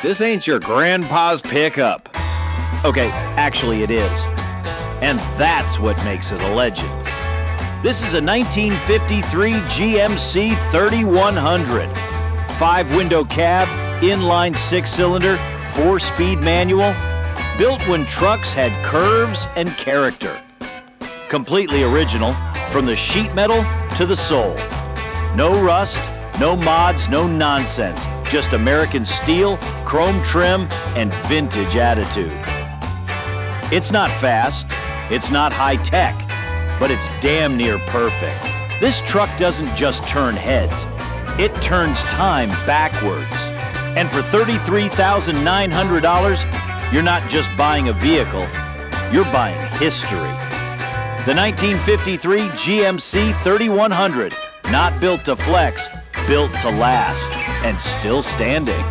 This ain't your grandpa's pickup. Okay, actually it is. And that's what makes it a legend. This is a 1953 GMC 3100. 5-window cab, inline 6-cylinder, 4-speed manual. Built when trucks had curves and character. Completely original, from the sheet metal to the sole. No rust, no mods, no nonsense. Just American steel, chrome trim, and vintage attitude. It's not fast, it's not high-tech, but it's damn near perfect. This truck doesn't just turn heads, it turns time backwards. And for $33,900, you're not just buying a vehicle, you're buying history. The 1953 GMC 3100, not built to flex, built to last, and still standing.